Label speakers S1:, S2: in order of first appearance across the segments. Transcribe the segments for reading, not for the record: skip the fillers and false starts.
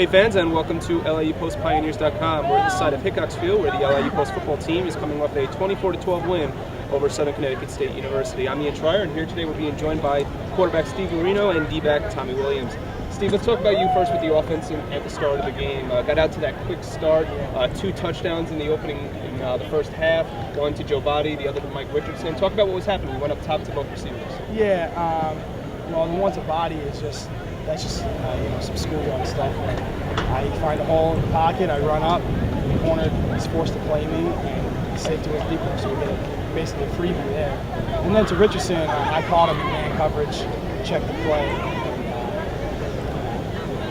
S1: Hey fans, and welcome to LIU Post Pioneers.com. We're at the site of Hickox Field where the LIU Post football team is coming off a 24-12 win over Southern Connecticut State University. I'm Ian Trier, and here today we're being joined by quarterback Steven Laurino and D-back Tommy Williams. Steve, let's talk about you first with the offense at the start of the game. Got out to that quick start, 2 touchdowns in the opening in the first half, one to Joe Body, the other to Mike Richardson. Talk about what was happening. We went up top to both receivers.
S2: Yeah, well, the one to Body is just some schoolyard stuff. I find a hole in the pocket, I run up, the corner is forced to play me, and he's safe to his deeper, so we get basically a freebie there. And then to Richardson, I caught him in man coverage, checked the play,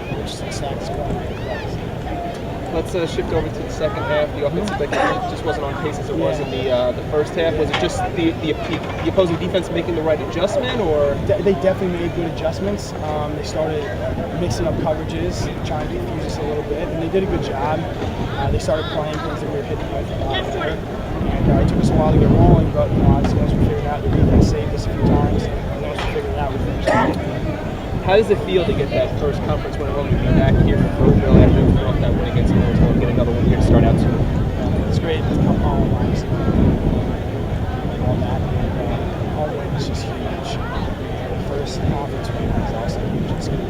S2: and Richardson snagged his corner.
S1: Let's shift over to the second half. The offensive just wasn't on pace as it was in the first half. Was it just the opposing defense making the right adjustment, or?
S2: They definitely made good adjustments. They started mixing up coverages, trying to confuse us a little bit, and they did a good job. They started playing things that we were hitting with, and it took us a while to get rolling, but obviously once we figured out, the defense saved us a few times, and once we figured it out, we finished.
S1: How does it feel to get that first conference win at home, to be back here in Brookville after coming off that win against Boise and get another one here to start out soon?
S2: It's great to come home, obviously. All that, and home win is just huge. The first conference win is also huge. It's good.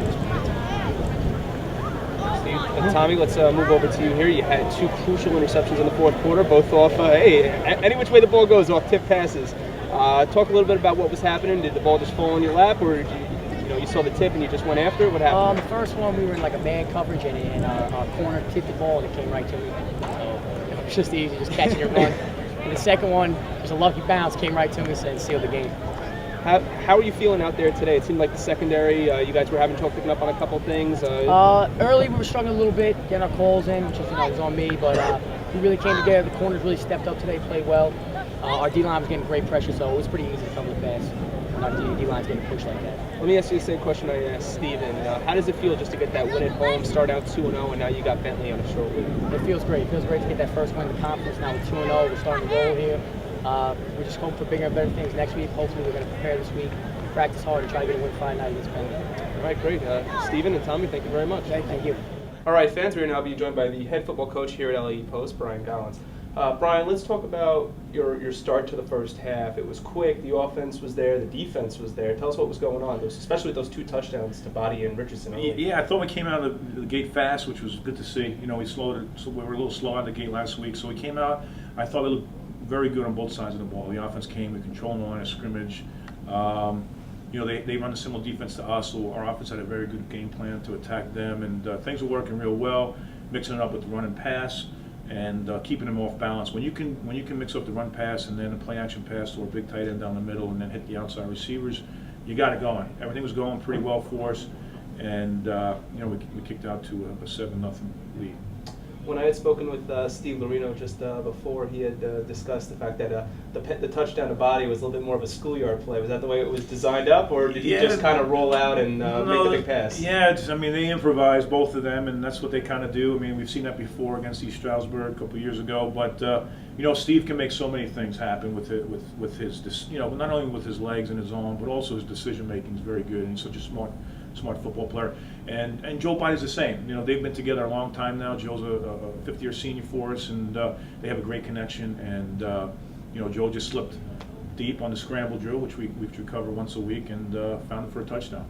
S1: Steve, Tommy, let's move over to you here. You had 2 crucial interceptions in the fourth quarter, both off, any which way the ball goes, off tip passes. Talk a little bit about what was happening. Did the ball just fall in your lap, or did you saw the tip and you just went after it? What happened?
S3: The first one, we were in like a man coverage, and our corner tipped the ball and it came right to me. So it was just easy, just catching and run. And the second one, just a lucky bounce, came right to me and sealed the game.
S1: How are you feeling out there today? It seemed like the secondary, you guys were having trouble picking up on a couple things.
S3: Early, we were struggling a little bit, getting our calls in, which was on me, but we really came together. The corners really stepped up today, played well. Our D-line was getting great pressure, so it was pretty easy to cover the pass. Our D-line's getting pushed like that.
S1: Let me ask you the same question I asked Steven. How does it feel just to get that win at home, start out 2-0, and now you got Bentley on a short week?
S3: It feels great. It feels great to get that first win in the conference. Now we're 2-0. We're starting to roll here. We're just hoping for bigger and better things next week. Hopefully we're going to prepare this week, practice hard, and try to get a win Friday night against Bentley.
S1: All right, great. Steven and Tommy, thank you very much.
S3: Thank you.
S1: All right, fans, we're now being joined by the head football coach here at LIU Post, Brian Gollins. Brian, let's talk about your start to the first half. It was quick. The offense was there. The defense was there. Tell us what was going on, especially with those 2 touchdowns to Body and Richardson.
S4: Yeah, I thought we came out of the gate fast, which was good to see. We slowed it, so we were a little slow out of the gate last week. So we came out. I thought we looked very good on both sides of the ball. The offense came. We controlled the line of scrimmage. They run a similar defense to us, so our offense had a very good game plan to attack them, and things were working real well, mixing it up with the run and pass, and keeping them off balance. When you can mix up the run pass and then a play action pass to a big tight end down the middle and then hit the outside receivers, you got it going. Everything was going pretty well for us, and we kicked out to a 7-0 lead.
S1: When I had spoken with Steve Laurino just before, he had discussed the fact that the touchdown to Body was a little bit more of a schoolyard play. Was that the way it was designed up, or did he just kind of roll out and make the big pass?
S4: Yeah, they improvise, both of them, and that's what they kind of do. We've seen that before against East Stroudsburg a couple of years ago. But Steve can make so many things happen with his not only with his legs and his arm, but also his decision making is very good, and he's such a smart football player. And Joe Biden's the same. They've been together a long time now. Joe's a fifth-year senior for us, and they have a great connection. And Joe just slipped deep on the scramble drill, which we cover once a week, and found it for a touchdown.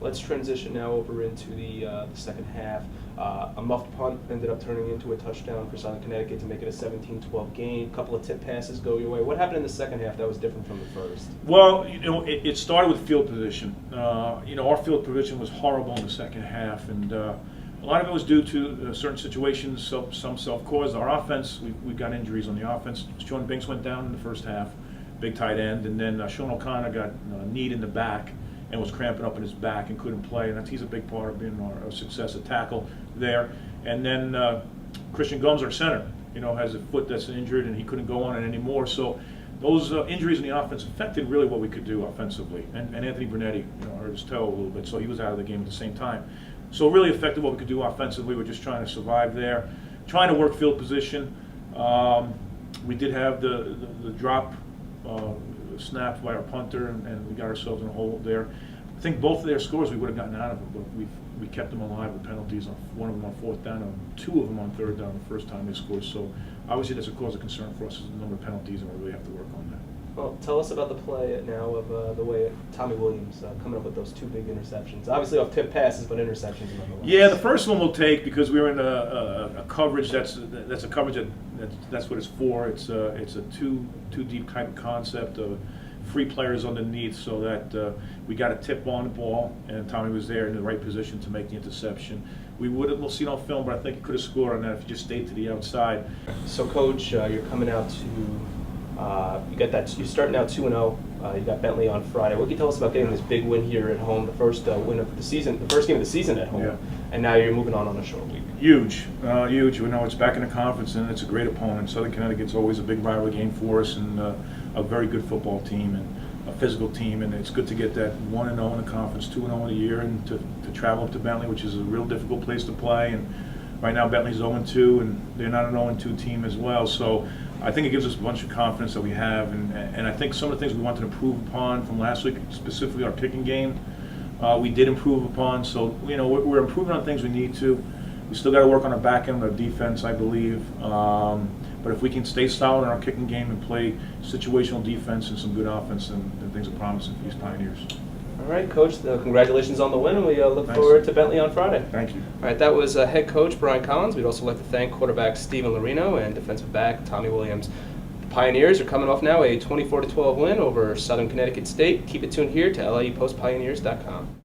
S1: Let's transition now over into the second half. A muffed punt ended up turning into a touchdown for Southern Connecticut to make it a 17-12 game. A couple of tip passes go your way. What happened in the second half that was different from the first?
S4: Well, it started with field position. Our field position was horrible in the second half, and a lot of it was due to certain situations, some self-caused. Our offense, we got injuries on the offense. Sean Binks went down in the first half, big tight end, and then Sean O'Connor got a knee in the back and was cramping up in his back and couldn't play, and he's a big part of being our success at tackle there. And then Christian Gums, our center, has a foot that's injured and he couldn't go on it anymore. So those injuries in the offense affected really what we could do offensively. And Anthony Brunetti, hurt his toe a little bit, so he was out of the game at the same time. So it really affected what we could do offensively. We're just trying to survive there, trying to work field position. We did have the drop snapped by our punter, and we got ourselves in a hole there. I think both of their scores we would have gotten out of them, but we kept them alive with penalties, on one of them on 4th down, and 2 of them on 3rd down the first time they scored. So obviously that's a cause of concern for us, is the number of penalties, and we really have to work on that.
S1: Well, tell us about the play now of the way Tommy Williams coming up with those 2 big interceptions. Obviously off tip passes, but interceptions nonetheless.
S4: Yeah, the first one we'll take because we were in a coverage that's a coverage that's what it's for. It's a two deep type of concept of free players underneath, so that we got a tip on the ball, and Tommy was there in the right position to make the interception. We'll see it on film, but I think he could have scored on that if he just stayed to the outside.
S1: So, Coach, you're coming out to you're starting out 2-0. You got Bentley on Friday. What can you tell us about getting this big win here at home, the first win of the season, the first game of the season at home,
S4: Yeah.
S1: and now you're moving on a short week?
S4: Huge. We know it's back in the conference, and it's a great opponent. Southern Connecticut's always a big rivalry game for us, and a very good football team and a physical team, and it's good to get that 1-0 in the conference, 2-0 in a year, and to travel up to Bentley, which is a real difficult place to play. And right now Bentley's 0-2, and they're not an 0-2 team as well. So I think it gives us a bunch of confidence that we have, and I think some of the things we wanted to improve upon from last week, specifically our kicking game, we did improve upon. So we're improving on things we need to. We still got to work on our back end, our defense, I believe. But if we can stay solid in our kicking game and play situational defense and some good offense, then things are promising for these Pioneers.
S1: All right, Coach, congratulations on the win, and we look
S4: Thanks.
S1: forward to Bentley on Friday.
S4: Thank you.
S1: All right, that was head coach Brian Collins. We'd also like to thank quarterback Steven Laurino and defensive back Tommy Williams. The Pioneers are coming off now a 24-12 win over Southern Connecticut State. Keep it tuned here to LIUPostPioneers.com.